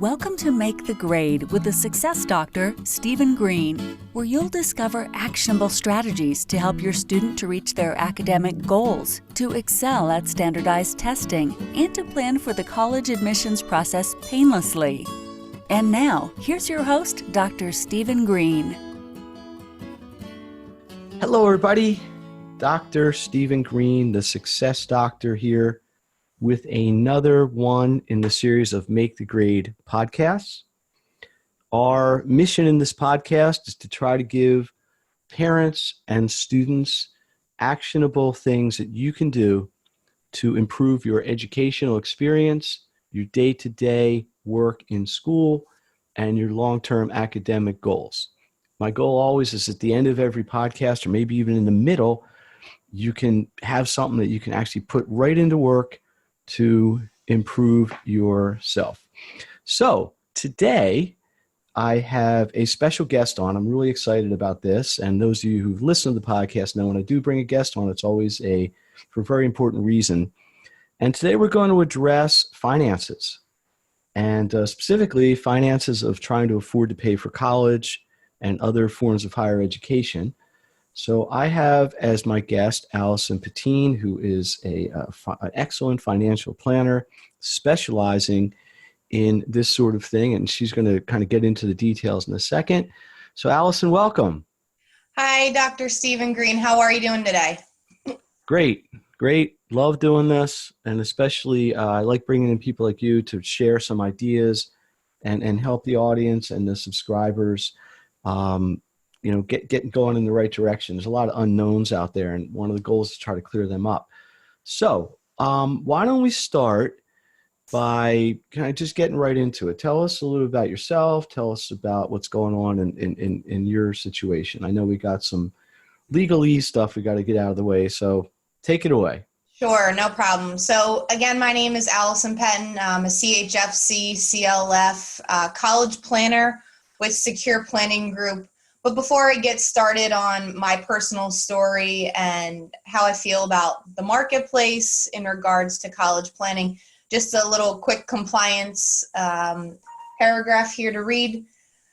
Welcome to Make the Grade with the Success Doctor, Stephen Green, where you'll discover actionable strategies to help your student to reach their academic goals, to excel at standardized testing, and to plan for the college admissions process painlessly. And now, here's your host, Dr. Stephen Green. Hello, everybody. Dr. Stephen Green, the Success Doctor here, with another one in the series of Make the Grade podcasts. Our mission in this podcast is to try to give parents and students actionable things that you can do to improve your educational experience, your day-to-day work in school, and your long-term academic goals. My goal always is at the end of every podcast, or maybe even in the middle, you can have something that you can actually put right into work to improve yourself. So today I have a special guest on. I'm really excited about this. And those of you who've listened to the podcast know when I do bring a guest on, it's always for a very important reason. And today we're going to address finances, and specifically finances of trying to afford to pay for college and other forms of higher education. So I have as my guest Alison Pettine, who is an excellent financial planner specializing in this sort of thing, and she's going to kind of get into the details in a second. So Alison, welcome. Hi, Dr. Stephen Green. How are you doing today? Great. Love doing this, and especially I like bringing in people like you to share some ideas and help the audience and the subscribers get going in the right direction. There's a lot of unknowns out there, and one of the goals is to try to clear them up. So why don't we start by kind of just getting right into it. Tell us a little about yourself. Tell us about what's going on in your situation. I know we got some legalese stuff we got to get out of the way, so take it away. Sure, no problem. So again, my name is Alison Pettine. I'm a CHFC, CLF, college planner with Secure Planning Group. But before I get started on my personal story and how I feel about the marketplace in regards to college planning, just a little quick compliance paragraph here to read.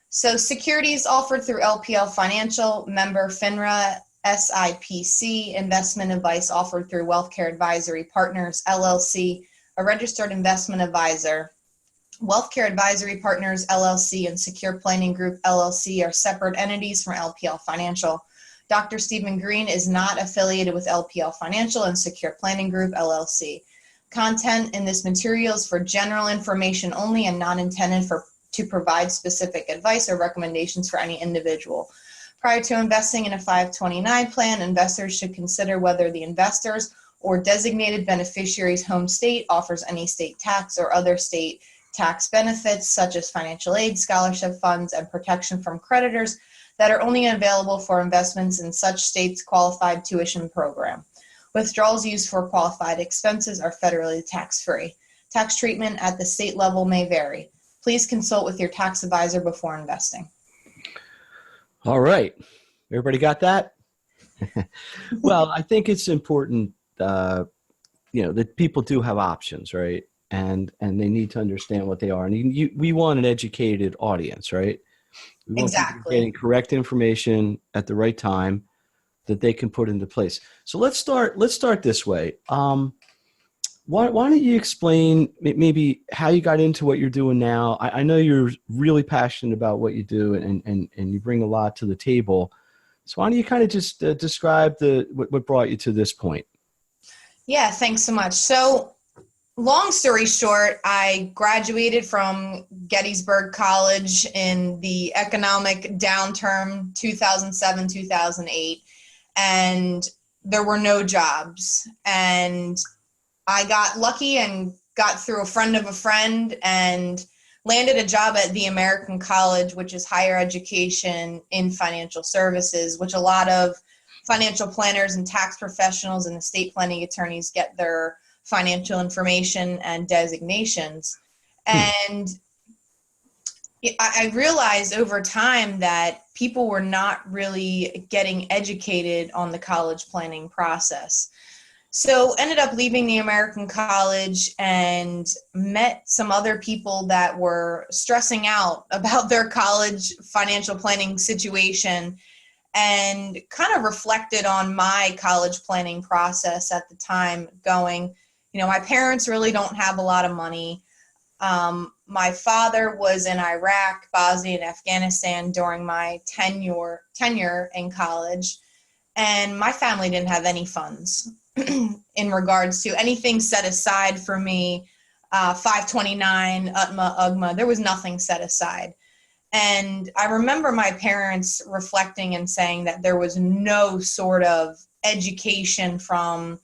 So securities offered through LPL Financial, member FINRA, SIPC, investment advice offered through Wealthcare Advisory Partners, LLC, a registered investment advisor. Wealthcare Advisory Partners, LLC, and Secure Planning Group, LLC are separate entities from LPL Financial. Dr. Stephen Green is not affiliated with LPL Financial and Secure Planning Group, LLC. Content in this material is for general information only and not intended to provide specific advice or recommendations for any individual. Prior to investing in a 529 plan, investors should consider whether the investors or designated beneficiary's home state offers any state tax or other state tax benefits such as financial aid, scholarship funds, and protection from creditors that are only available for investments in such state's qualified tuition program. Withdrawals used for qualified expenses are federally tax-free. Tax treatment at the state level may vary. Please consult with your tax advisor before investing. All right. Everybody got that? Well, I think it's important, that people do have options, right? And they need to understand what they are. And we want an educated audience, right? We want people getting correct information at the right time that they can put into place. So let's start this way. Why don't you explain maybe how you got into what you're doing now? I know you're really passionate about what you do and you bring a lot to the table. So why don't you kind of just describe what brought you to this point? Yeah, thanks so much. So long story short, I graduated from Gettysburg College in the economic downturn 2007, 2008, and there were no jobs. And I got lucky and got through a friend of a friend and landed a job at the American College, which is higher education in financial services, which a lot of financial planners and tax professionals and estate planning attorneys get their financial information and designations. And I realized over time that people were not really getting educated on the college planning process. So ended up leaving the American college and met some other people that were stressing out about their college financial planning situation, and kind of reflected on my college planning process at the time, going, my parents really don't have a lot of money. My father was in Iraq, Bosnia, and Afghanistan during my tenure in college, and my family didn't have any funds in regards to anything set aside for me. 529, UTMA, UGMA, there was nothing set aside. And I remember my parents reflecting and saying that there was no sort of education from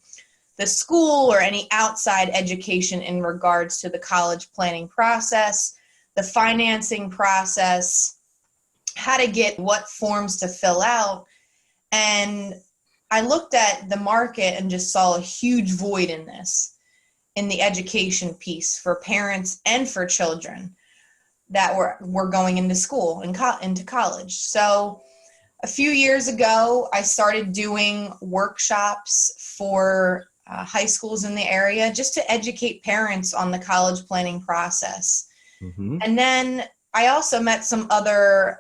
the school or any outside education in regards to the college planning process, the financing process, how to get what forms to fill out. And I looked at the market and just saw a huge void in this, in the education piece for parents and for children that were going into school and into college. So a few years ago, I started doing workshops for high schools in the area just to educate parents on the college planning process. Mm-hmm. And then I also met some other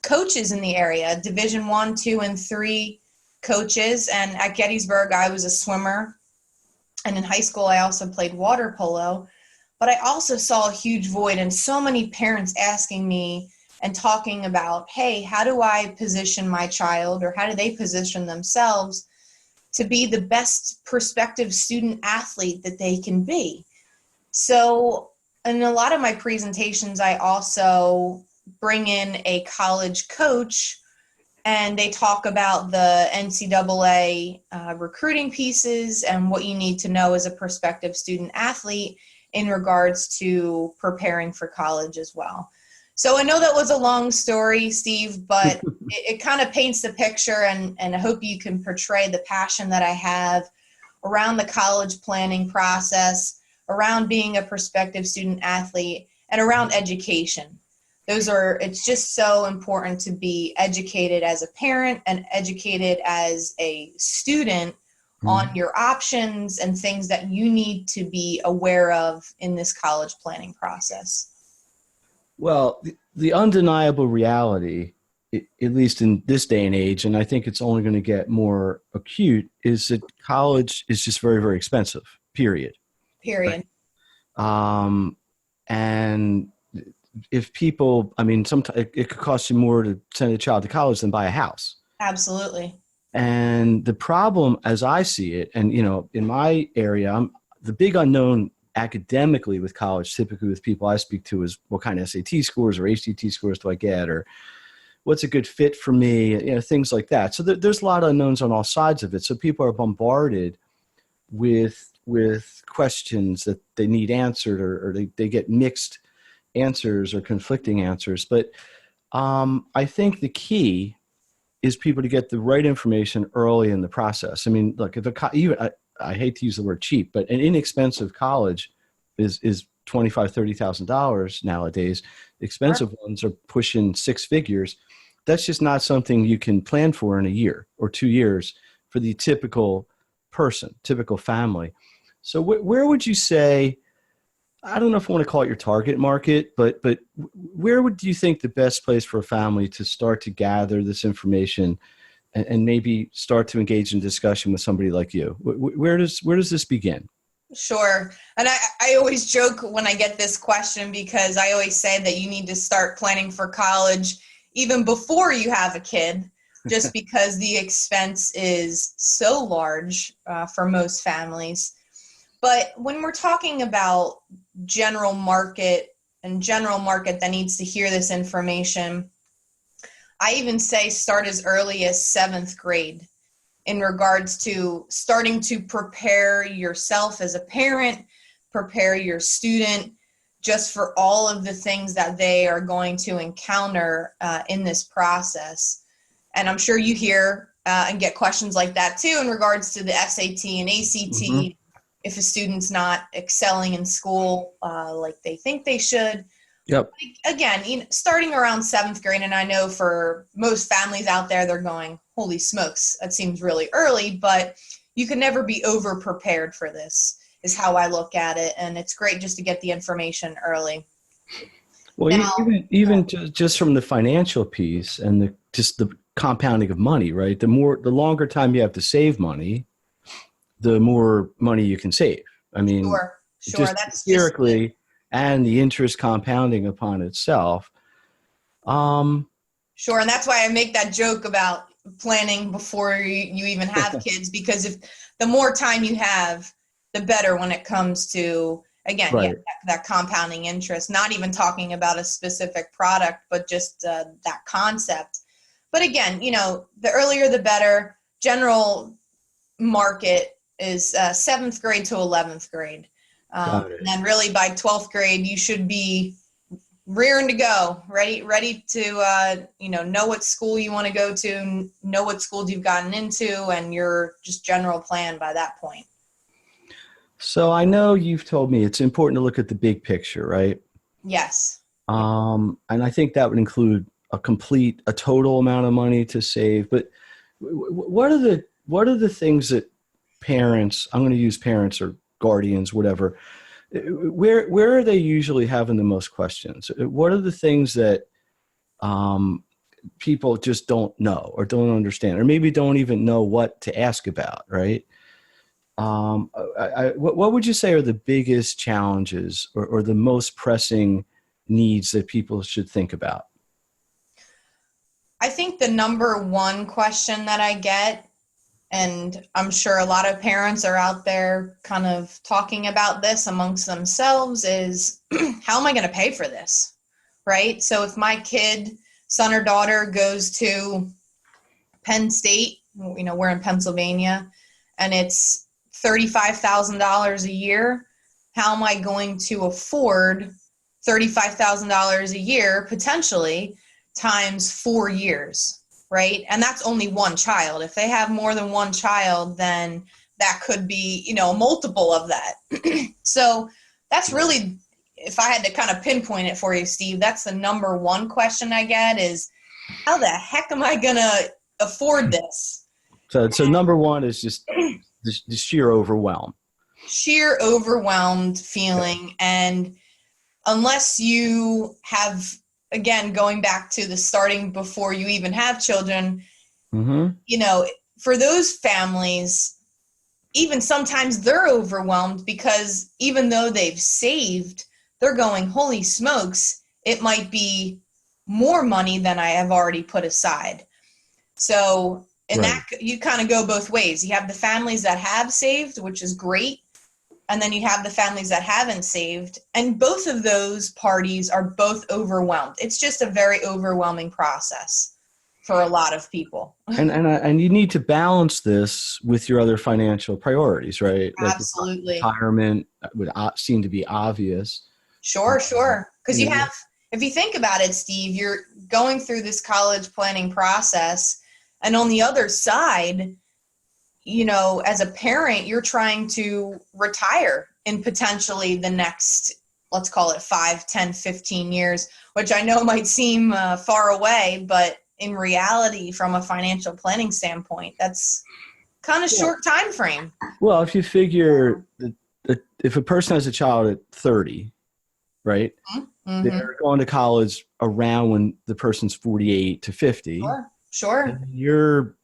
coaches in the area, Division 1, 2, and 3 coaches. And at Gettysburg, I was a swimmer. And in high school, I also played water polo. But I also saw a huge void, and so many parents asking me and talking about, hey, how do I position my child, or how do they position themselves to be the best prospective student athlete that they can be? So in a lot of my presentations, I also bring in a college coach, and they talk about the NCAA recruiting pieces and what you need to know as a prospective student athlete in regards to preparing for college as well. So I know that was a long story, Steve, but it kind of paints the picture, and I hope you can portray the passion that I have around the college planning process, around being a prospective student athlete, and around education. It's just so important to be educated as a parent and educated as a student on your options and things that you need to be aware of in this college planning process. Well, the undeniable reality, at least in this day and age, and I think it's only going to get more acute, is that college is just very, very expensive, period. Period. And if people, sometimes it could cost you more to send a child to college than buy a house. Absolutely. And the problem, as I see it, and in my area, the big unknown academically with college, typically with people I speak to, is what kind of SAT scores or HTT scores do I get, or what's a good fit for me, things like that. So there's a lot of unknowns on all sides of it. So people are bombarded with questions that they need answered, or they get mixed answers or conflicting answers. But I think the key is people to get the right information early in the process. Look, I hate to use the word cheap, but an inexpensive college is $25,000, $30,000 nowadays. Expensive ones are pushing six figures. That's just not something you can plan for in a year or 2 years for the typical person, typical family. So where would you say, I don't know if I want to call it your target market, but where do you think the best place for a family to start to gather this information and maybe start to engage in discussion with somebody like you? Where does this begin? Sure. And I always joke when I get this question, because I always say that you need to start planning for college even before you have a kid, just because the expense is so large for most families. But when we're talking about general market that needs to hear this information, I even say start as early as 7th grade in regards to starting to prepare yourself as a parent, prepare your student just for all of the things that they are going to encounter in this process. And I'm sure you hear and get questions like that too in regards to the SAT and ACT. Mm-hmm. If a student's not excelling in school like they think they should. Yep. Again, starting around 7th grade, and I know for most families out there, they're going, holy smokes, that seems really early. But you can never be over prepared for this, is how I look at it. And it's great just to get the information early. Well, Now, even just from the financial piece and just the compounding of money, right? The longer time you have to save money, the more money you can save. I mean, sure. just That's empirically, and the interest compounding upon itself. Sure. And that's why I make that joke about planning before you even have kids, because if the more time you have, the better when it comes to, again, right. that compounding interest, not even talking about a specific product, but just that concept. But again, the earlier the better. General market is 7th grade to 11th grade. And then really by 12th grade, you should be rearing to go, ready to, know what school you want to go to, know what schools you've gotten into, and your just general plan by that point. So I know you've told me it's important to look at the big picture, right? Yes. And I think that would include a total amount of money to save. But what are the things that parents, I'm going to use parents or guardians, whatever, where are they usually having the most questions? What are the things that people just don't know or don't understand, or maybe don't even know what to ask about, right? What would you say are the biggest challenges or the most pressing needs that people should think about? I think the number one question that I get, and I'm sure a lot of parents are out there kind of talking about this amongst themselves, is how am I going to pay for this? Right? So if my kid, son or daughter, goes to Penn State, we're in Pennsylvania, and it's $35,000 a year, how am I going to afford $35,000 a year potentially times 4 years? Right? And that's only one child. If they have more than one child, then that could be, a multiple of that. So that's really, if I had to kind of pinpoint it for you, Steve, that's the number one question I get is, how the heck am I going to afford this? So number one is just the sheer overwhelm. Sheer overwhelmed feeling. And unless you have, again, going back to the starting before you even have children, for those families, even sometimes they're overwhelmed because even though they've saved, they're going, holy smokes, it might be more money than I have already put aside. So, and that you kind of go both ways. You have the families that have saved, which is great. And then you have the families that haven't saved. And both of those parties are both overwhelmed. It's just a very overwhelming process for a lot of people. And you need to balance this with your other financial priorities, right? Absolutely. Like retirement would seem to be obvious. Sure. Because you have, if you think about it, Steve, you're going through this college planning process. And on the other side, as a parent, you're trying to retire in potentially the next, let's call it 5, 10, 15 years, which I know might seem far away, but in reality, from a financial planning standpoint, that's kind of short time frame. Well, if you figure that if a person has a child at 30, right, they're going to college around when the person's 48 to 50. Sure. You're,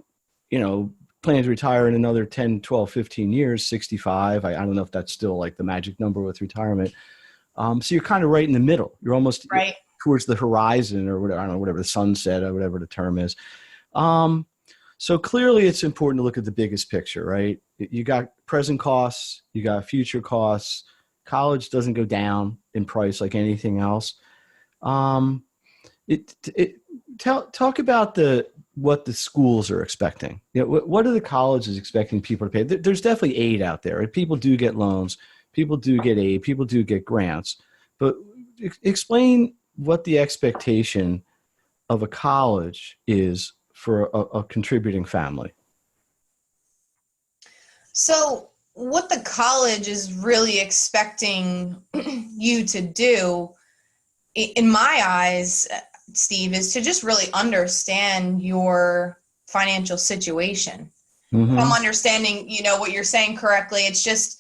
planning to retire in another 10, 12, 15 years, 65. I don't know if that's still like the magic number with retirement. So you're kind of right in the middle. You're almost towards the horizon or whatever, I don't know, whatever the sunset or whatever the term is. So clearly it's important to look at the biggest picture, right? You got present costs, you got future costs. College doesn't go down in price like anything else. Talk about what the schools are expecting. What are the colleges expecting people to pay? There's definitely aid out there. Right? People do get loans. People do get aid. People do get grants. But explain what the expectation of a college is for a contributing family. So what the college is really expecting you to do, in my eyes, Steve, is to just really understand your financial situation. If I'm Mm-hmm. understanding, what you're saying correctly. It's just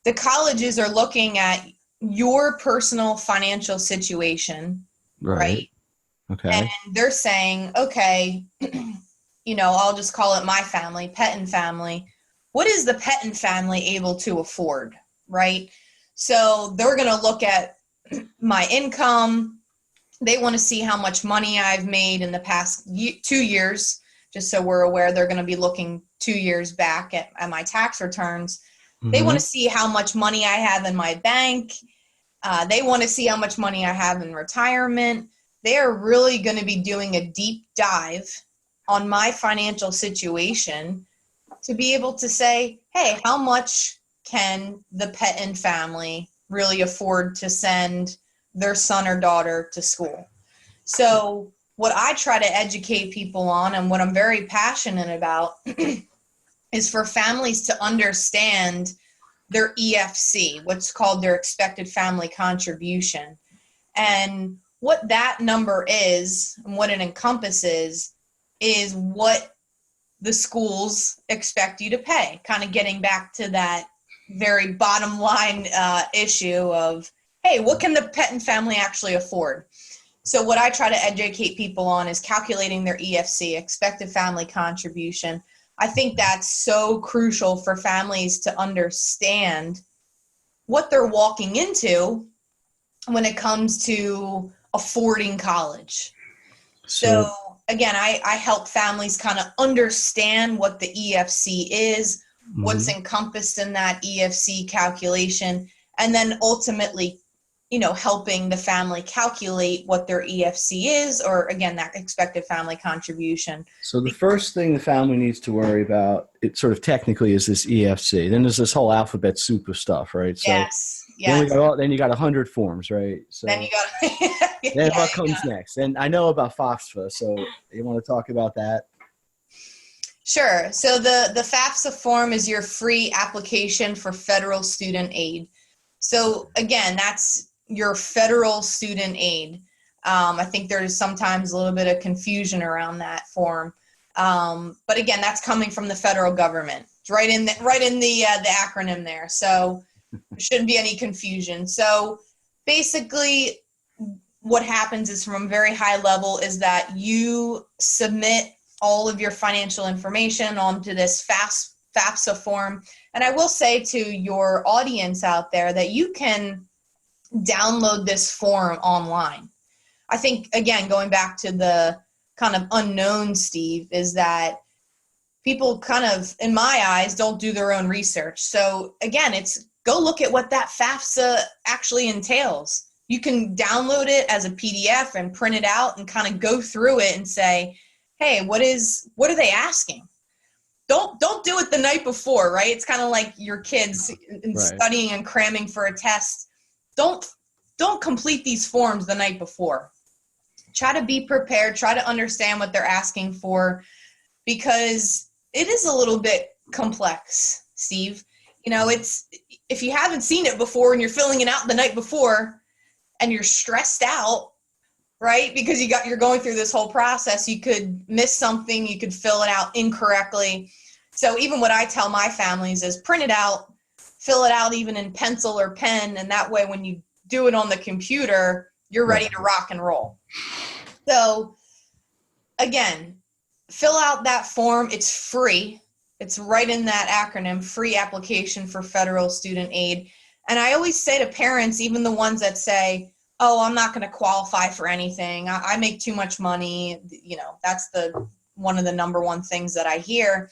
the colleges are looking at your personal financial situation, Right. right? And Okay. they're saying, okay, I'll just call it my family, Pettine family. What is the Pettine family able to afford, right? So they're going to look at my income. They want to see how much money I've made in the past 2 years, just so we're aware. They're going to be looking 2 years back at my tax returns. They want Mm-hmm. to see how much money I have in my bank. They want to see how much money I have in retirement. They are really going to be doing a deep dive on my financial situation to be able to say, hey, how much can the Pettine family really afford to send their son or daughter to school? So what I try to educate people on, and what I'm very passionate about, is for families to understand their EFC, what's called their expected family contribution. And what that number is and what it encompasses is what the schools expect you to pay. Kind of getting back to that very bottom line issue of, hey, what can the Pettine family actually afford? So what I try to educate people on is calculating their EFC, expected family contribution. I think that's so crucial for families to understand what they're walking into when it comes to affording college. So So, again, I help families kind of understand what the EFC is, what's mhm. encompassed in that EFC calculation, and then ultimately, helping the family calculate what their EFC is, or again, that expected family contribution. So the first thing the family needs to worry about, it sort of technically, is this EFC. Then there's this whole alphabet soup of stuff, right? So Yes, then yes. then you got 100 forms, right? Then you So got, then yeah. what comes next? And I know about FAFSA, so you want to talk about that? Sure. So the FAFSA form is your free application for federal student aid. So again, that's your federal student aid. I think there's sometimes a little bit of confusion around that form, but again, that's coming from the federal government. It's right in the acronym there. So there shouldn't be any confusion. So basically, what happens is, from a very high level, is that you submit all of your financial information onto this FAFSA form. And I will say to your audience out there that you can download this form online. I think, again, going back to the kind of unknown, Steve, is that people kind of, in my eyes, don't do their own research. So again, it's go look at what that FAFSA actually entails. You can download it as a PDF and print it out and kind of go through it and say, hey, what are they asking? Don't do it the night before, right? It's kind of like your kids in Right. studying and cramming for a test. Don't complete these forms the night before. Try to be prepared, try to understand what they're asking for, because it is a little bit complex, Steve. It's, if you haven't seen it before and you're filling it out the night before and you're stressed out, right? Because you're going through this whole process, you could miss something, you could fill it out incorrectly. So even what I tell my families is print it out, fill it out even in pencil or pen, and that way when you do it on the computer, you're ready to rock and roll. So again, fill out that form. It's free. It's right in that acronym, free application for federal student aid. And I always say to parents, even the ones that say, oh, I'm not going to qualify for anything, I make too much money, that's one of the number one things that I hear.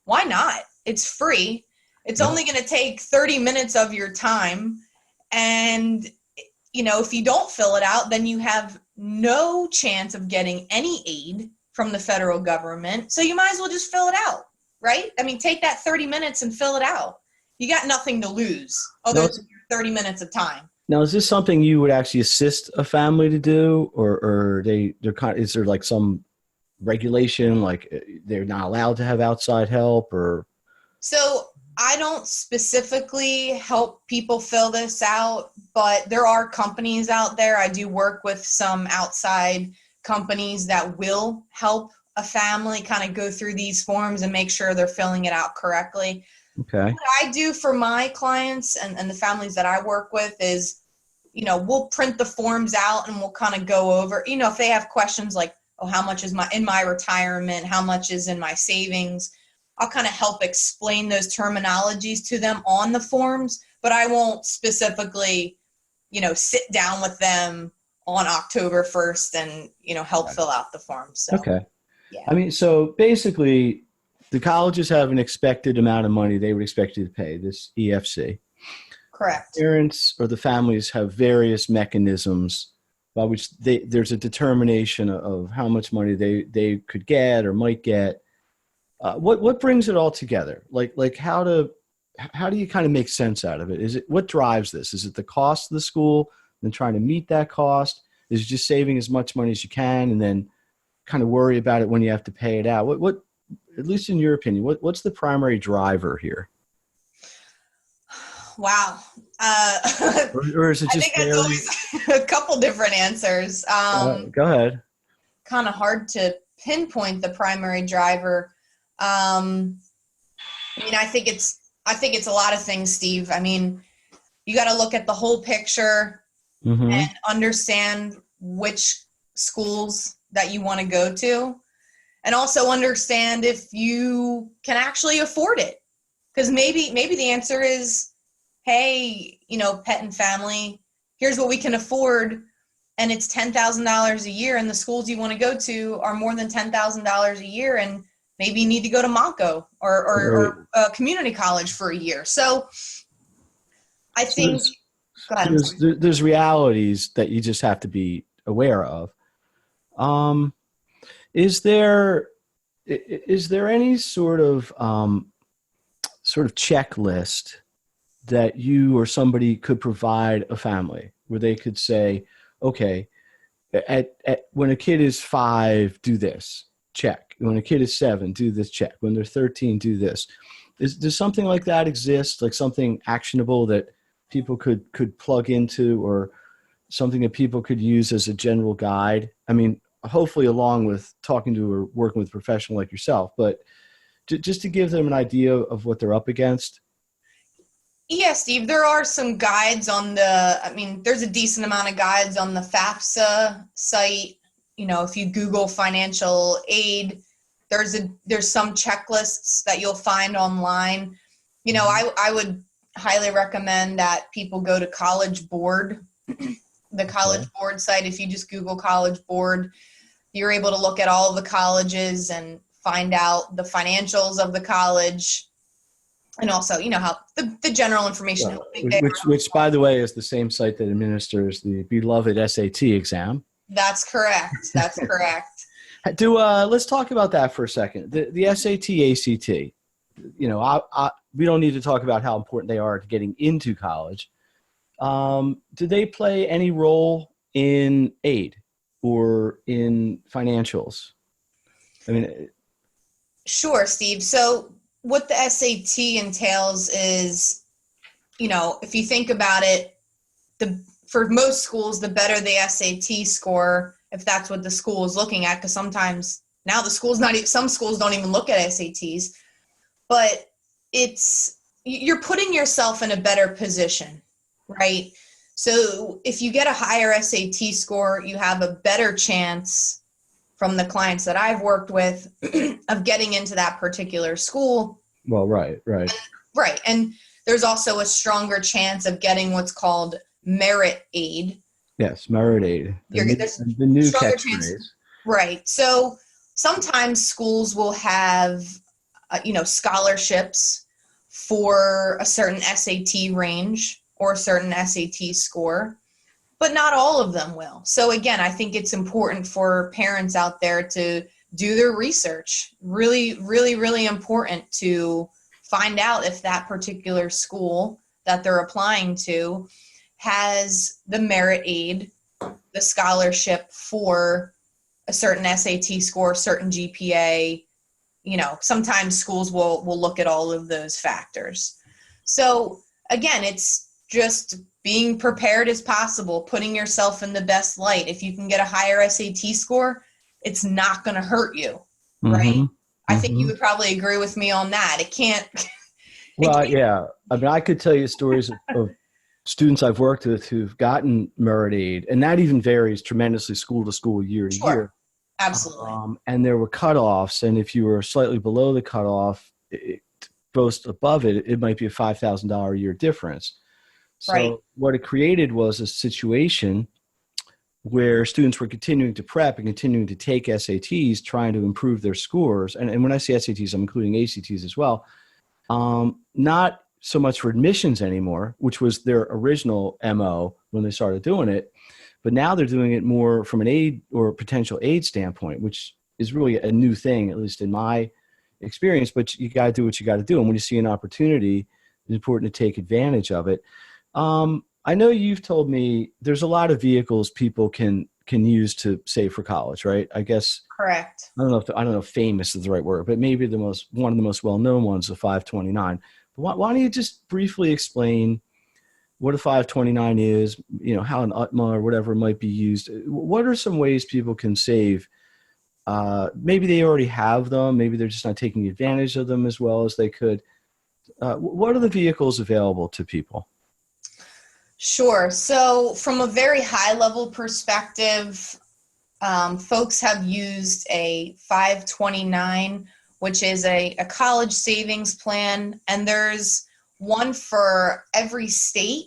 Why not? It's free. It's only going to take 30 minutes of your time. And, if you don't fill it out, then you have no chance of getting any aid from the federal government. So you might as well just fill it out, right? I mean, take that 30 minutes and fill it out. You got nothing to lose other than your 30 minutes of time. Now, is this something you would actually assist a family to do, or is there like some regulation, like they're not allowed to have outside help, or? So I don't specifically help people fill this out, but there are companies out there. I do work with some outside companies that will help a family kind of go through these forms and make sure they're filling it out correctly. Okay. What I do for my clients and the families that I work with is, we'll print the forms out and we'll kind of go over, if they have questions like, oh, how much is in my retirement? How much is in my savings? I'll kind of help explain those terminologies to them on the forms, but I won't specifically, sit down with them on October 1st and, help fill out the forms. So, Okay. yeah. I mean, so basically the colleges have an expected amount of money they would expect you to pay, this EFC. Correct. Parents or the families have various mechanisms by which there's a determination of how much money they could get or might get. What brings it all together? Like how do you kind of make sense out of it? Is it what drives this? Is it the cost of the school and trying to meet that cost? Is it just saving as much money as you can and then kind of worry about it when you have to pay it out? What at least in your opinion, what's the primary driver here? Wow. Or is it just I think that's always a couple different answers. go ahead. Kind of hard to pinpoint the primary driver. I think it's a lot of things, Steve. I mean, you got to look at the whole picture and understand which schools that you want to go to, and also understand if you can actually afford it. Because maybe the answer is, hey, Pettine family, here's what we can afford, and it's $10,000 a year, and the schools you want to go to are more than $10,000 a year, and maybe you need to go to Monco or a community college for a year. So I think there's realities that you just have to be aware of. Is there any sort of checklist that you or somebody could provide a family where they could say, okay, when a kid is 5, do this, check. When a kid is 7, do this, check. When they're 13, do this. Does something like that exist? Like something actionable that people could plug into, or something that people could use as a general guide? I mean, hopefully along with talking to or working with a professional like yourself, but just to give them an idea of what they're up against. Yeah, Steve, there are some guides there's a decent amount of guides on the FAFSA site. If you Google financial aid, there's some checklists that you'll find online. I would highly recommend that people go to College Board, the College Board site. If you just Google College Board, you're able to look at all of the colleges and find out the financials of the college. And also, how the general information. Which, by the way, is the same site that administers the beloved SAT exam. That's correct. That's correct. Let's talk about that for a second. The SAT, ACT. We don't need to talk about how important they are to getting into college. Do they play any role in aid or in financials? I mean, sure, Steve. So what the SAT entails is, if you think about it, for most schools, the better the SAT score, if that's what the school is looking at, because sometimes now some schools don't even look at SATs, but you're putting yourself in a better position, right? So if you get a higher SAT score, you have a better chance, from the clients that I've worked with, of getting into that particular school. Well, right. Right. And there's also a stronger chance of getting what's called merit aid. Yes, merit aid. The new catchphrase. Right. So sometimes schools will have, scholarships for a certain SAT range or a certain SAT score, but not all of them will. So again, I think it's important for parents out there to do their research. Really, really, really important to find out if that particular school that they're applying to has the merit aid, the scholarship for a certain SAT score, certain GPA. Sometimes schools will look at all of those factors. So again, it's just being prepared as possible, putting yourself in the best light. If you can get a higher SAT score, it's not going to hurt you. right? I think you Mm-hmm. would probably agree with me on that. It can't. Well, yeah. I mean, I could tell you stories of students I've worked with who've gotten merit aid, and that even varies tremendously school to school, year to Sure, year. absolutely. And there were cutoffs, and if you were slightly below the cutoff, both above it, it might be a $5,000 a year difference. Right. So what it created was a situation where students were continuing to prep and continuing to take SATs, trying to improve their scores. And when I say SATs, I'm including ACTs as well. Not so much for admissions anymore, which was their original MO when they started doing it, but now they're doing it more from an aid or potential aid standpoint, which is really a new thing, at least in my experience. But you got to do what you got to do. And when you see an opportunity, it's important to take advantage of it. I know you've told me there's a lot of vehicles people can use to save for college, right? I guess Correct. I don't know if famous is the right word, but maybe one of the most well-known ones, the 529. But why don't you just briefly explain what a 529 is, how an UTMA or whatever might be used? What are some ways people can save? Maybe they already have them. Maybe they're just not taking advantage of them as well as they could. What are the vehicles available to people? Sure. So from a very high level perspective, folks have used a 529, which is a college savings plan, and there's one for every state.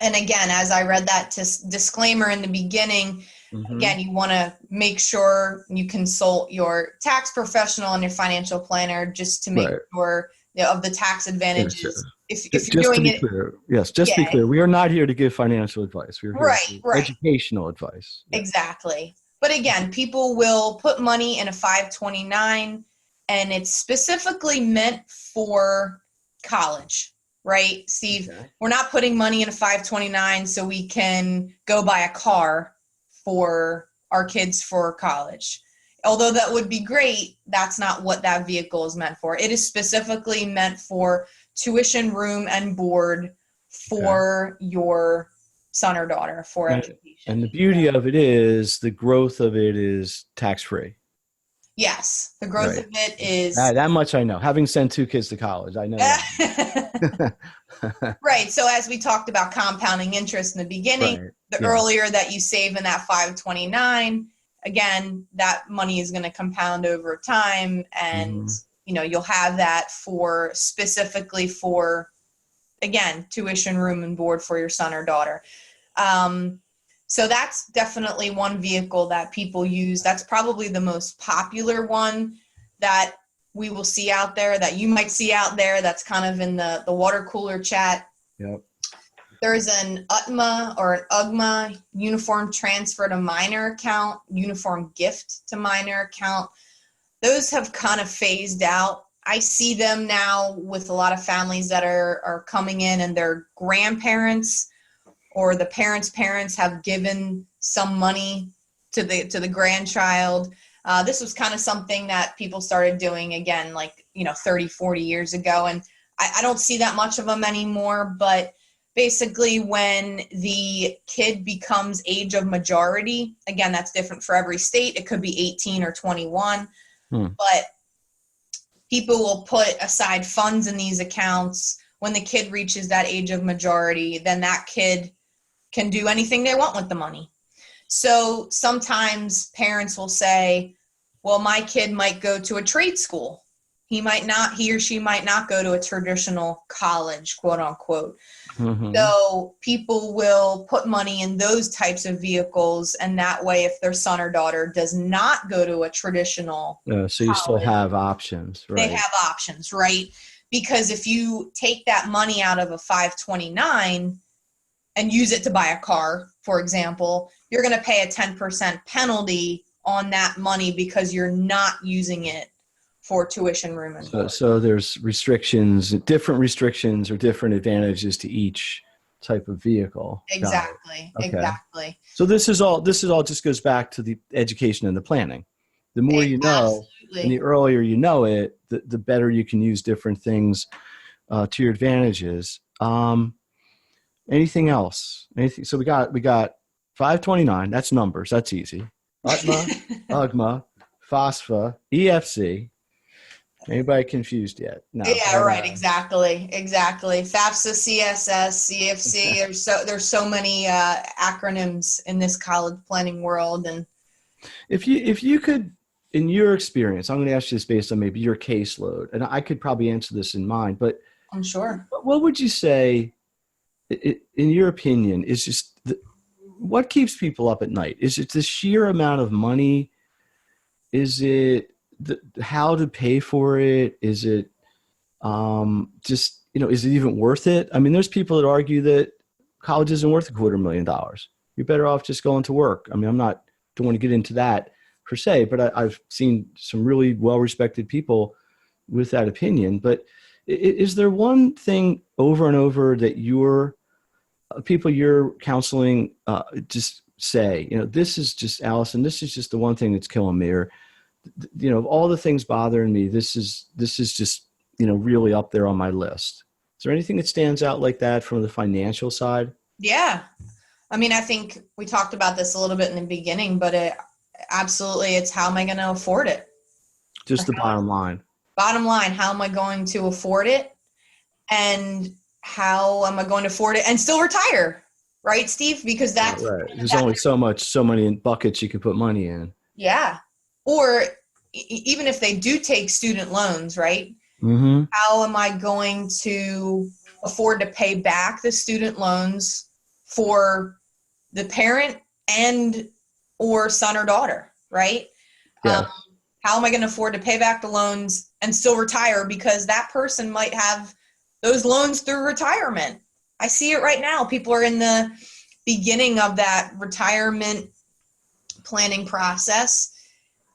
And again, as I read that disclaimer in the beginning, again, you want to make sure you consult your tax professional and your financial planner just to make sure of the tax advantages. If you're doing it, clear, yes, just to be clear, we are not here to give financial advice. We're here to give educational advice. Yeah. Exactly. But again, people will put money in a 529, and it's specifically meant for college, right, Steve? Okay. We're not putting money in a 529 so we can go buy a car for our kids for college. Although that would be great, that's not what that vehicle is meant for. It is specifically meant for tuition, room, and board for your son or daughter for education. And the beauty of it is the growth of it is tax-free. Yes, the growth of it is... That much I know. Having sent 2 kids to college, I know that. Right. So as we talked about compounding interest in the beginning, the earlier that you save in that 529, again, that money is going to compound over time, and you'll have that for specifically for, again, tuition, room, and board for your son or daughter. So that's definitely one vehicle that people use. That's probably the most popular one that we will see out there, that you might see out there, that's kind of in the water cooler chat. Yep. There's an UTMA or an UGMA, Uniform Transfer to Minor Account, Uniform Gift to Minor Account. Those have kind of phased out. I see them now with a lot of families that are coming in, and their grandparents or the parents' have given some money to the grandchild. This was kind of something that people started doing again, 30, 40 years ago. And I don't see that much of them anymore, but basically when the kid becomes age of majority, again, that's different for every state. It could be 18 or 21, but people will put aside funds in these accounts. When the kid reaches that age of majority, then that kid can do anything they want with the money. So sometimes parents will say, well, my kid might go to a trade school. He or she might not go to a traditional college, quote unquote. So people will put money in those types of vehicles, and that way, if their son or daughter does not go to a traditional so you still have options, right? They have options, right? Because if you take that money out of a 529 and use it to buy a car, for example, you're going to pay a 10% penalty on that money because you're not using it for tuition, room, and board. So there's different restrictions or different advantages to each type of vehicle. Exactly. Okay. Exactly. So this is all just goes back to the education and the planning. The more you know, and the earlier you know it, the better you can use different things to your advantages. Anything else? So we got 529. That's numbers. That's easy. UTMA, UGMA, FOSFA, EFC. Anybody confused yet? No. Yeah, right. Exactly. FAFSA, CSS, CFC. There's so many acronyms in this college planning world. And if you could, in your experience, I'm going to ask you this based on maybe your caseload, and I could probably answer this in mine, but I'm sure. what would you say, in your opinion, is just what keeps people up at night? Is it the sheer amount of money? Is it how to pay for it? Is it just, is it even worth it? I mean, there's people that argue that college isn't worth $250,000. You're better off just going to work. I mean, don't want to get into that per se, but I've seen some really well-respected people with that opinion. But is there one thing over and over that people you're counseling just say, this is just, Alison, this is just the one thing that's killing me, or, of all the things bothering me, this is just, really up there on my list. Is there anything that stands out like that from the financial side? Yeah. I mean, I think we talked about this a little bit in the beginning, but absolutely, it's how am I going to afford it? Just the bottom line. Bottom line, how am I going to afford it? And how am I going to afford it and still retire? Right, Steve? Because that's right. There's only so many buckets you can put money in. Yeah. Or even if they do take student loans, right? Mm-hmm. How am I going to afford to pay back the student loans for the parent and or son or daughter, right? Yeah. How am I going to afford to pay back the loans and still retire, because that person might have those loans through retirement? I see it right now. People are in the beginning of that retirement planning process,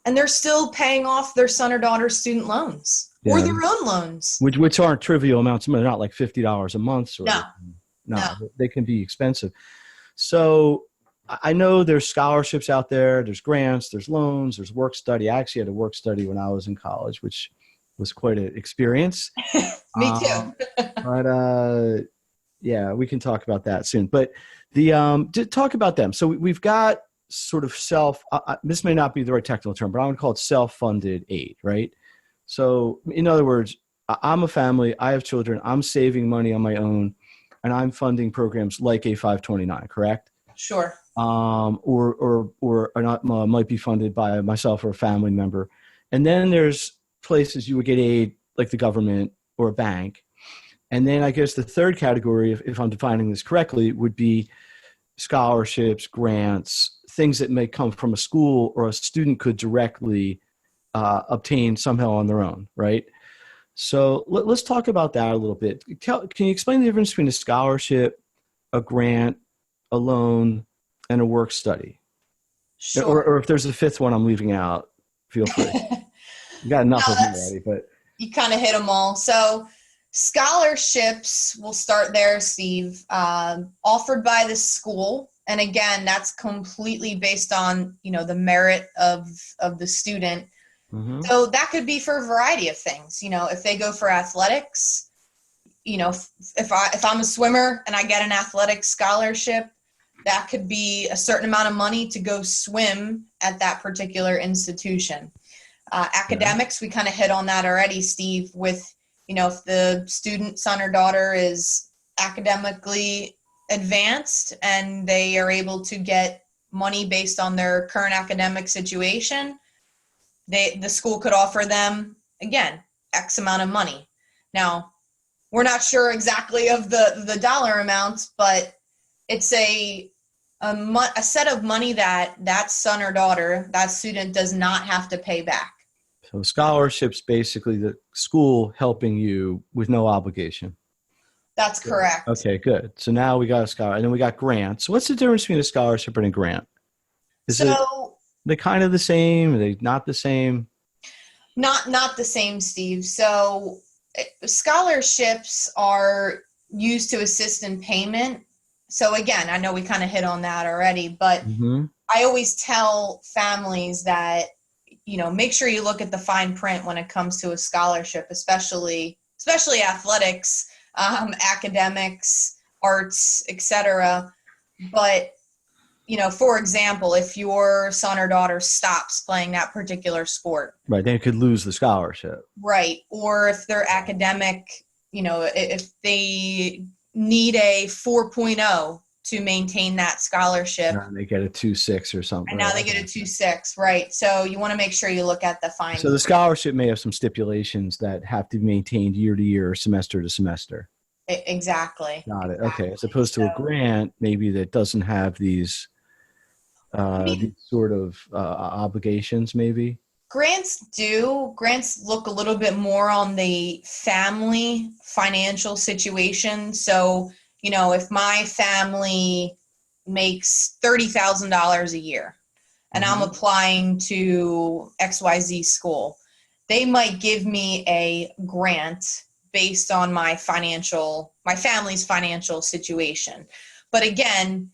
and they're still paying off their son or daughter's student loans or their own loans. Which aren't trivial amounts. They're not like $50 a month. No, they can be expensive. So I know there's scholarships out there, there's grants, there's loans, there's work study. I actually had a work study when I was in college, which was quite an experience. Me too. But yeah, we can talk about that soon. But to talk about them. So we've got sort of this may not be the right technical term, but I'm going to call it self-funded aid, right? So in other words, I'm a family, I have children, I'm saving money on my own, and I'm funding programs like a 529, correct? Sure. Or not, might be funded by myself or a family member. And then there's places you would get aid, like the government or a bank. And then I guess the third category, if I'm defining this correctly, would be scholarships, grants, things that may come from a school or a student could directly obtain somehow on their own, right? So let's talk about that a little bit. Can you explain the difference between a scholarship, a grant, a loan, and a work study? Sure. Or if there's a fifth one I'm leaving out, feel free. You got enough of them already, but you kind of hit them all. So scholarships, we'll start there, Steve, offered by the school. And again, that's completely based on, the merit of the student. Mm-hmm. So that could be for a variety of things. If they go for athletics, if I'm a swimmer and I get an athletic scholarship, that could be a certain amount of money to go swim at that particular institution. Academics, we kind of hit on that already, Steve, with, if the student son or daughter is academically advanced and they are able to get money based on their current academic situation, the school could offer them, again, X amount of money. Now, we're not sure exactly of the dollar amounts, but it's a set of money that son or daughter, that student, does not have to pay back. So scholarships, basically the school helping you with no obligation. That's correct. Okay, good. So now we got a scholarship, and then we got grants. What's the difference between a scholarship and a grant? They're kind of the same? Are they not the same? Not the same, Steve. So scholarships are used to assist in payment. So again, I know we kind of hit on that already, but Mm-hmm. I always tell families that, make sure you look at the fine print when it comes to a scholarship, especially athletics, academics, arts, etc. But, for example, if your son or daughter stops playing that particular sport. Right. They could lose the scholarship. Right. Or if their academic, if they need a 4.0 to maintain that scholarship. And they get a 2.6 or something. And now they get a 2.6, right? So you want to make sure you look at the fine. So the scholarship may have some stipulations that have to be maintained year to year or semester to semester. Exactly. Got it. Okay. As opposed to a grant, maybe that doesn't have these sort of obligations, maybe. Grants look a little bit more on the family financial situation. So, if my family makes $30,000 a year and I'm applying to XYZ school, they might give me a grant based on my family's financial situation. But again,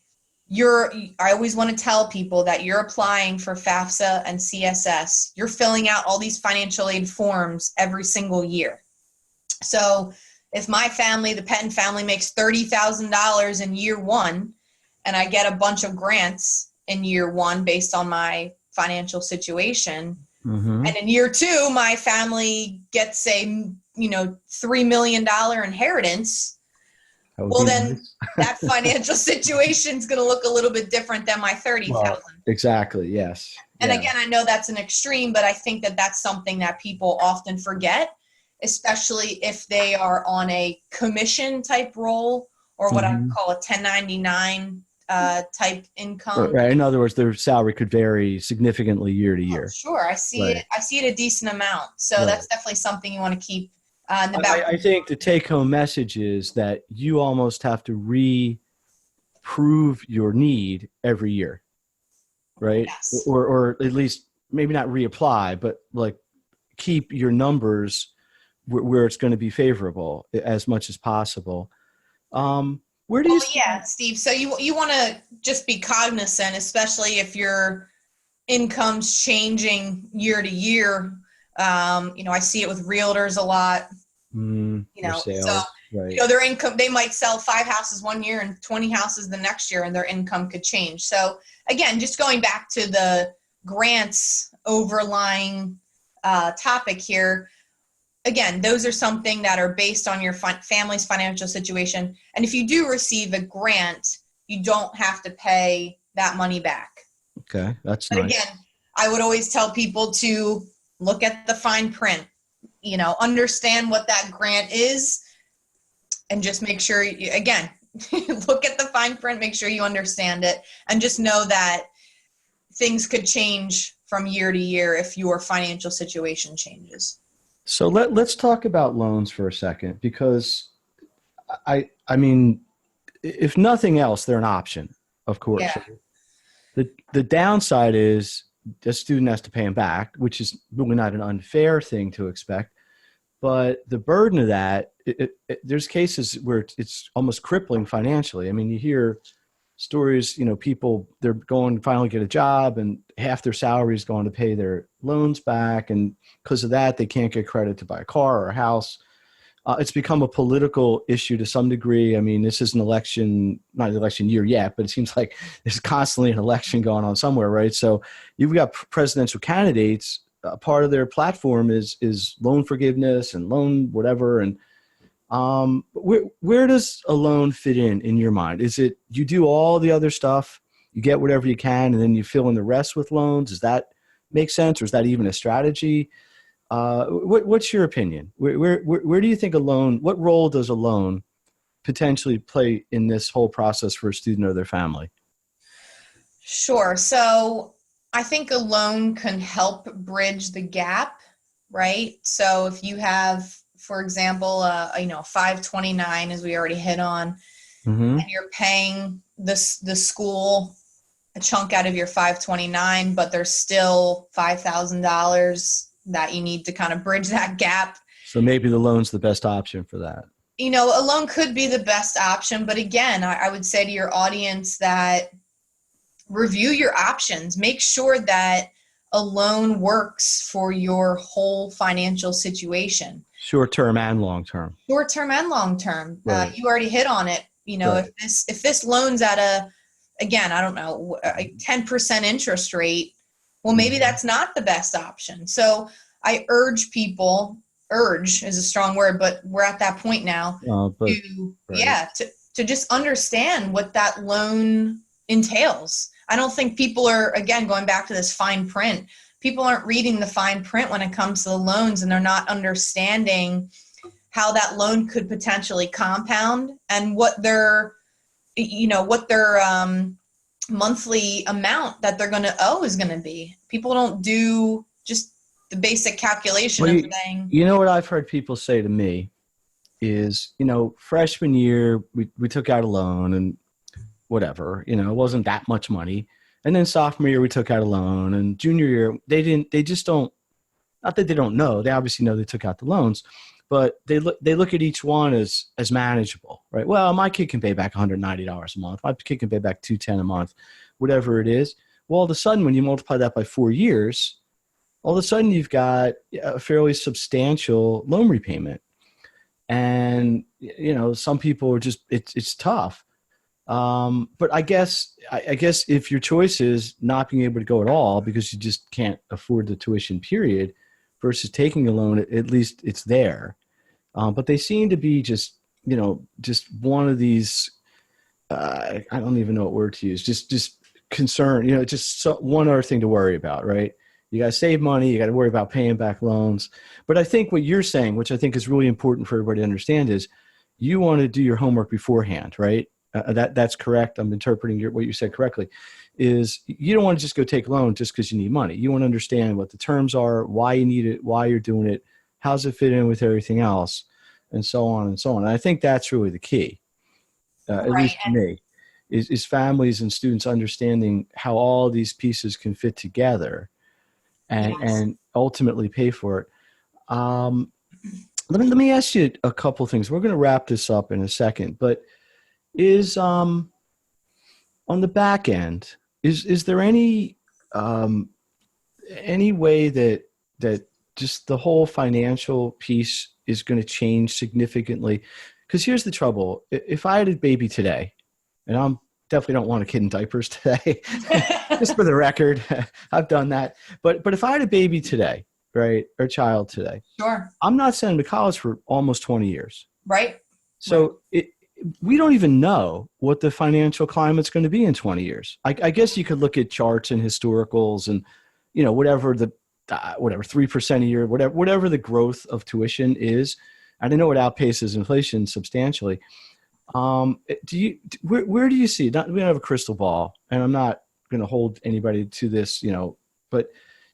I always want to tell people that you're applying for FAFSA and CSS. You're filling out all these financial aid forms every single year. So if my family, the Pettine family, makes $30,000 in year one, and I get a bunch of grants in year one based on my financial situation, and in year two, my family gets a $3 million inheritance, well, then that financial situation is going to look a little bit different than my 30,000. Well, exactly. Yes. And again, I know that's an extreme, but I think that that's something that people often forget, especially if they are on a commission type role or what I would call a 1099 type income. Right. In other words, their salary could vary significantly year to year. Sure. I see it. I see it a decent amount. So that's definitely something you want to keep in the back. I think the take-home message is that you almost have to re-prove your need every year, right? Yes. Or at least maybe not reapply, but like keep your numbers where it's going to be favorable as much as possible. Where do you? Yeah, Steve. So you want to just be cognizant, especially if your income's changing year to year. I see it with realtors a lot. Sales, so right. Their income, they might sell 5 houses one year and 20 houses the next year, and their income could change. So again, just going back to the grants overlying topic here. Again, those are something that are based on your family's financial situation. And if you do receive a grant, you don't have to pay that money back. Okay, that's but nice. Again, I would always tell people to look at the fine print, understand what that grant is, and just make sure, again, look at the fine print, make sure you understand it, and just know that things could change from year to year if your financial situation changes. So let's talk about loans for a second, because I mean, if nothing else, they're an option, of course. Yeah. The downside is the student has to pay them back, which is really not an unfair thing to expect. But the burden of that, there's cases where it's almost crippling financially. I mean, you hear stories, people, they're going to finally get a job and half their salary is going to pay their loans back. And because of that, they can't get credit to buy a car or a house. It's become a political issue to some degree. I mean, this is not an election year yet, but it seems like there's constantly an election going on somewhere, right? So you've got presidential candidates. Part of their platform is loan forgiveness and loan whatever. And where does a loan fit in your mind? Is it you do all the other stuff, you get whatever you can, and then you fill in the rest with loans? Does that make sense, or is that even a strategy? What's your opinion? Where do you think what role does a loan potentially play in this whole process for a student or their family? Sure. So I think a loan can help bridge the gap, right? So if you have, for example, 529, as we already hit on, and you're paying the school a chunk out of your 529, but there's still $5,000 that you need to kind of bridge that gap. So maybe the loan's the best option for that. A loan could be the best option, but again, I would say to your audience that review your options. Make sure that a loan works for your whole financial situation. Short-term and long-term. Short-term and long-term. Right. You already hit on it. Right. If this loan's at a again, I don't know, a 10% interest rate. Well, maybe that's not the best option. So I urge people, urge is a strong word, but we're at that point now to just understand what that loan entails. I don't think people are, again, going back to this fine print, people aren't reading the fine print when it comes to the loans, and they're not understanding how that loan could potentially compound and what their monthly amount that they're going to owe is going to be. People don't do just the basic calculation of saying. You know what I've heard people say to me is, freshman year we took out a loan and whatever, it wasn't that much money. And then sophomore year we took out a loan, and junior year they just don't, not that they don't know, they obviously know they took out the loans, but they look at each one as manageable, right? Well, my kid can pay back $190 a month. My kid can pay back $210 a month, whatever it is. Well, all of a sudden, when you multiply that by 4 years, all of a sudden you've got a fairly substantial loan repayment. And, some people are just, it's tough. But I guess if your choice is not being able to go at all because you just can't afford the tuition period versus taking a loan, at least it's there. But they seem to be just one of these, I don't even know what word to use, just concern, one other thing to worry about, right? You got to save money. You got to worry about paying back loans. But I think what you're saying, which I think is really important for everybody to understand, is you want to do your homework beforehand, right? That's correct. I'm interpreting what you said correctly. Is you don't want to just go take a loan just because you need money. You want to understand what the terms are, why you need it, why you're doing it, how does it fit in with everything else, and so on and so on. And I think that's really the key, at least to me, is families and students understanding how all these pieces can fit together and ultimately pay for it. Let me ask you a couple things. We're going to wrap this up in a second, but is on the back end, is there any way that just the whole financial piece is going to change significantly? Because here's the trouble. If I had a baby today, and I'm definitely don't want a kid in diapers today, just for the record, I've done that. But if I had a baby today, right, or a child today, sure, I'm not sending them to college for almost 20 years. Right. So we don't even know what the financial climate's going to be in 20 years. I guess you could look at charts and historicals and, whatever 3% a year, whatever the growth of tuition is. And I know it outpaces inflation substantially. Where do you see, we don't have a crystal ball, and I'm not going to hold anybody to this, but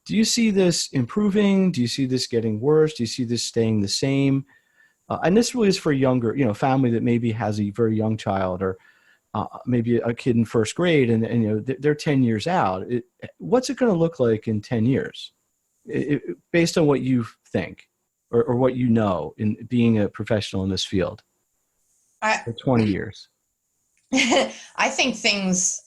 do you see this improving? Do you see this getting worse? Do you see this staying the same? And this really is for a younger, family that maybe has a very young child, or maybe a kid in first grade, and they're 10 years out. What's it going to look like in 10 years, based on what you think, or what you know in being a professional in this field for 20 years? I think things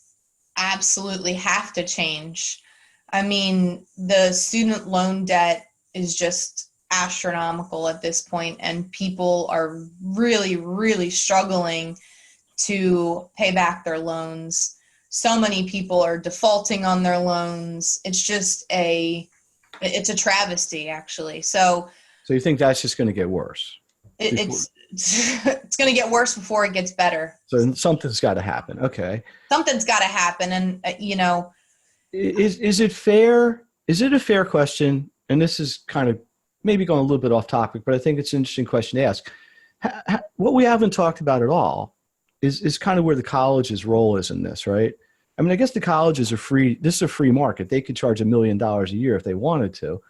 absolutely have to change. I mean, the student loan debt is just astronomical at this point, and people are really, really struggling to pay back their loans. So many people are defaulting on their loans. It's just it's a travesty, actually. So you think that's just going to get worse? It's going to get worse before it gets better. So something's got to happen. Okay. Something's got to happen. And, is it fair? Is it a fair question? And this is kind of maybe going a little bit off topic, but I think it's an interesting question to ask. What we haven't talked about at all is kind of where the college's role is in this, right? I mean, I guess the colleges are free. This is a free market. They could charge $1 million a year if they wanted to.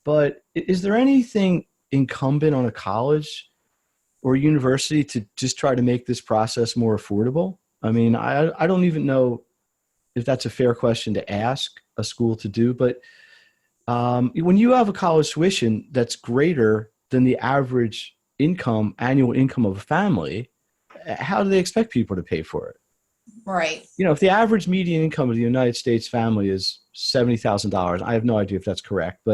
But is there anything incumbent on a college or university to just try to make this process more affordable? I mean, I don't even know if that's a fair question to ask a school to do, but when you have a college tuition that's greater than the average annual income of a family, how do they expect people to pay for it? Right. If the average median income of the United States family is $70,000, I have no idea if that's correct,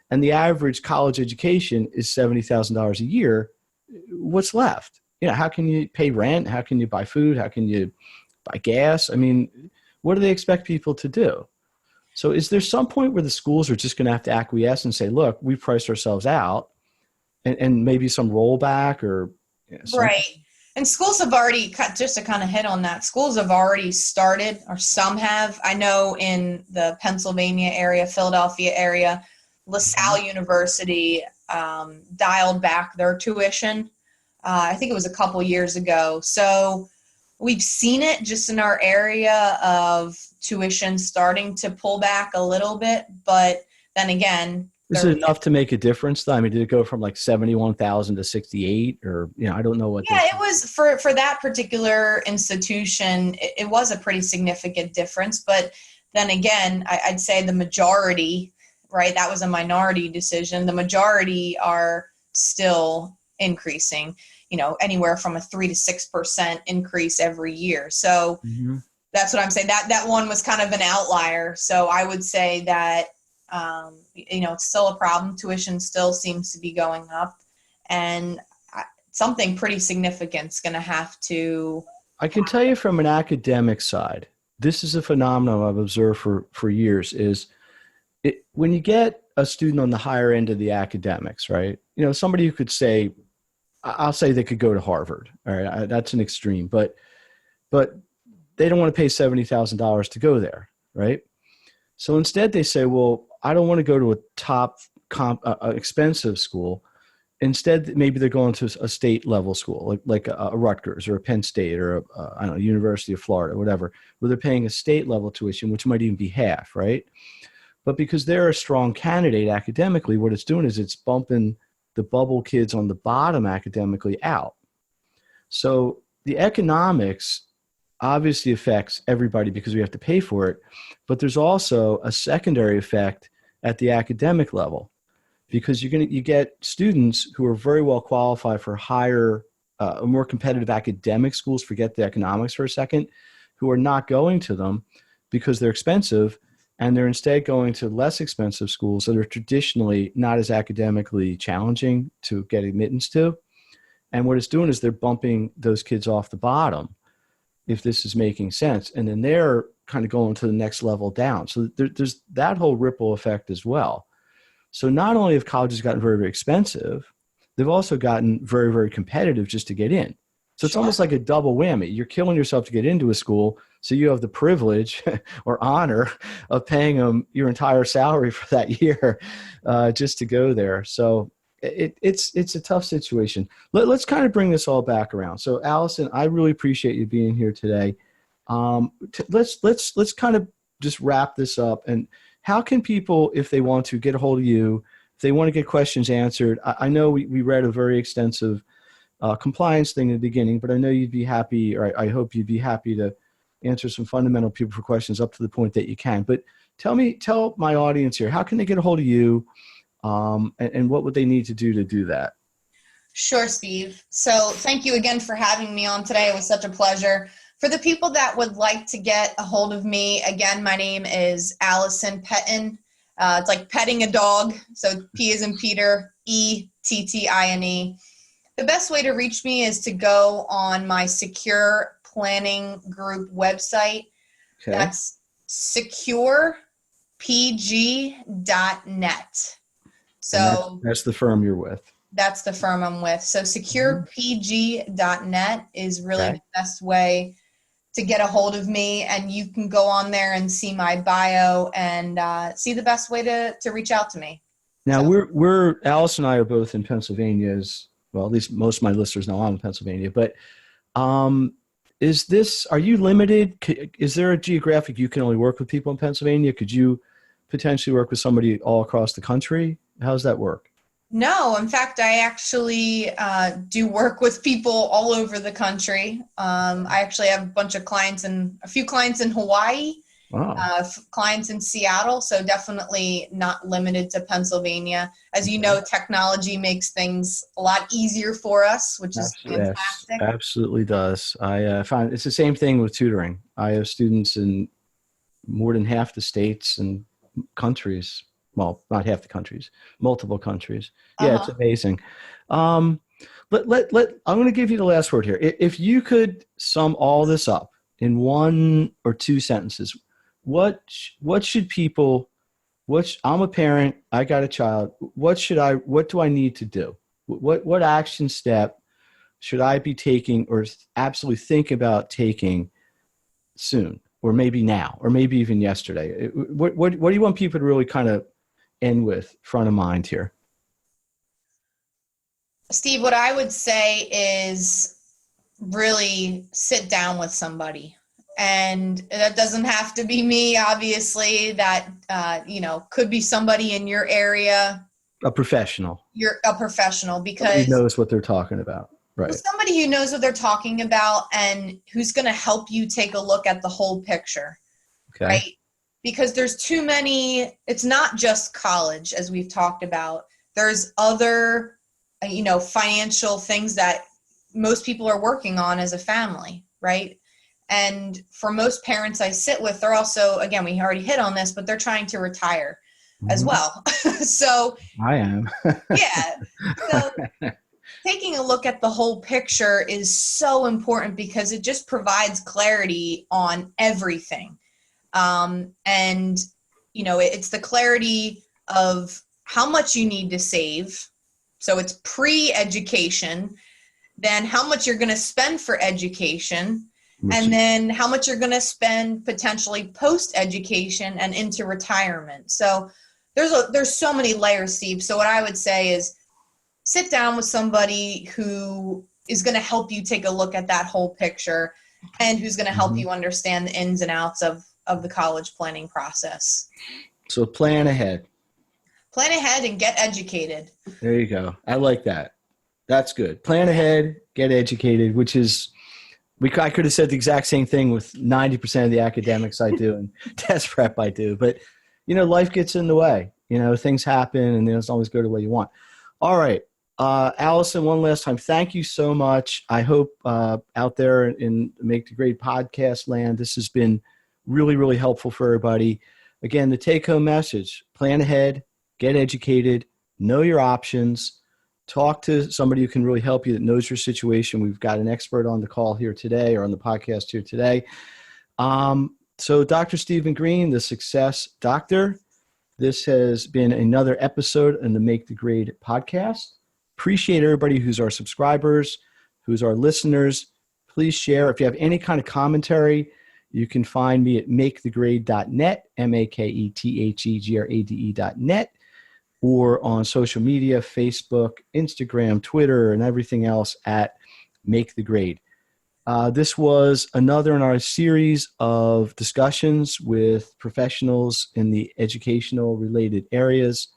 and the average college education is $70,000 a year, what's left? How can you pay rent? How can you buy food? How can you buy gas. I mean, what do they expect people to do? So is there some point where the schools are just going to have to acquiesce and say, look, we priced ourselves out, and maybe some rollback or something? Right. And schools have already, just to kind of hit on that, schools have already started, or some have. I know in the Pennsylvania area, Philadelphia area, LaSalle University dialed back their tuition. I think it was a couple years ago. So we've seen it just in our area of tuition starting to pull back a little bit. But then again, Is it enough to make a difference though? I mean, did it go from like 71,000 to 68, or, I don't know what. Yeah, it was for that particular institution, it was a pretty significant difference. But then again, I'd say the majority, right? That was a minority decision. The majority are still increasing, anywhere from a 3 to 6% increase every year. So that's what I'm saying. That one was kind of an outlier. So I would say that, it's still a problem. Tuition still seems to be going up, and something pretty significant is going to have to. I can tell you from an academic side, this is a phenomenon I've observed for years, is when you get a student on the higher end of the academics, right? Somebody who could say, I'll say they could go to Harvard. All right. That's an extreme, but they don't want to pay $70,000 to go there. Right. So instead they say, well, I don't want to go to a top expensive school. Instead, maybe they're going to a state level school, like a Rutgers or a Penn State or I don't know, University of Florida, whatever, where they're paying a state level tuition, which might even be half, right? But because they're a strong candidate academically, what it's doing is it's bumping the bubble kids on the bottom academically out. So the economics obviously affects everybody because we have to pay for it, but there's also a secondary effect at the academic level, because you get students who are very well qualified for higher, more competitive academic schools, forget the economics for a second, who are not going to them because they're expensive, and they're instead going to less expensive schools that are traditionally not as academically challenging to get admittance to. And what it's doing is they're bumping those kids off the bottom, if this is making sense. And then they're kind of going to the next level down. So there's that whole ripple effect as well. So not only have colleges gotten very, very expensive, they've also gotten very, very competitive just to get in. So it's almost like a double whammy. You're killing yourself to get into a school, so you have the privilege or honor of paying them your entire salary for that year just to go there. So it's a tough situation. Let's kind of bring this all back around. So Alison, I really appreciate you being here today. Let's kind of just wrap this up. And how can people, if they want to, get a hold of you, if they want to get questions answered? I know we read a very extensive compliance thing in the beginning, but I know you'd be happy, or I hope you'd be happy to answer some fundamental people for questions up to the point that you can. But tell my audience here, how can they get a hold of you, and what would they need to do that? Sure, Steve. So thank you again for having me on today. It was such a pleasure. For the people that would like to get a hold of me, again, my name is Alison Pettine. It's like petting a dog. So P as in Peter, Ettine. The best way to reach me is to go on my Secure Planning Group website. Okay. That's securepg.net. So that's the firm you're with. That's the firm I'm with. So securepg.net is really the best way to get a hold of me, and you can go on there and see my bio and see the best way to reach out to me. Now we're Alice and I are both in Pennsylvania, well, at least most of my listeners know I'm in Pennsylvania, but are you limited? Is there a geographic, you can only work with people in Pennsylvania? Could you potentially work with somebody all across the country? How does that work? No, in fact, I actually do work with people all over the country. I actually have a few clients in Hawaii, clients in Seattle, so definitely not limited to Pennsylvania. As you know, technology makes things a lot easier for us, which is fantastic. Yes, absolutely does. I find it's the same thing with tutoring. I have students in more than half the states and countries. Well, not half the countries, multiple countries. Yeah, It's amazing. I'm going to give you the last word here. If you could sum all this up in 1 or 2 sentences, what should people, I'm a parent, I got a child, what do I need to do? What action step should I be taking or absolutely think about taking soon, or maybe now, or maybe even yesterday? What do you want people to really kind of end with front of mind here? Steve, what I would say is really sit down with somebody. And that doesn't have to be me, obviously. That, could be somebody in your area. A professional. You're a professional, because somebody knows what they're talking about. Right. Somebody who knows what they're talking about and who's going to help you take a look at the whole picture. Okay. Right? Because there's too many, it's not just college, as we've talked about. There's other, financial things that most people are working on as a family, right? And for most parents I sit with, they're also, again, we already hit on this, but they're trying to retire as well. So I am. Yeah. So taking a look at the whole picture is so important, because it just provides clarity on everything. It's the clarity of how much you need to save. So it's pre-education, then how much you're going to spend for education, and then how much you're going to spend potentially post-education and into retirement. So there's so many layers, Steve. So what I would say is sit down with somebody who is going to help you take a look at that whole picture, and who's going to help you understand the ins and outs of the college planning process. So plan ahead. Plan ahead and get educated. There you go. I like that. That's good. Plan ahead, get educated, which is, I could have said the exact same thing with 90% of the academics I do and test prep I do. But, life gets in the way. Things happen, and they don't always go the way you want. All right. Alison, one last time, thank you so much. I hope out there in Make the Grade podcast land, this has been really, really helpful for everybody. Again, the take-home message: plan ahead, get educated, know your options, talk to somebody who can really help you, that knows your situation. We've got an expert on the call here today, or on the podcast here today. So Dr. Stephen Green, the Success Doctor, this has been another episode in the Make the Grade podcast. Appreciate everybody who's our subscribers, who's our listeners. Please share. If you have any kind of commentary, you can find me at makethegrade.net, makethegrade.net, or on social media, Facebook, Instagram, Twitter, and everything else at Make the Grade. This was another in our series of discussions with professionals in the educational related areas,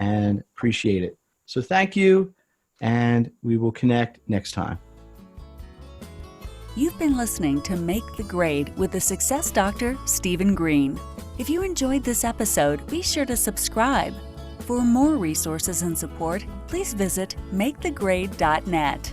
and appreciate it. So thank you, and we will connect next time. You've been listening to Make the Grade with the Success Doctor, Stephen Green. If you enjoyed this episode, be sure to subscribe. For more resources and support, please visit makethegrade.net.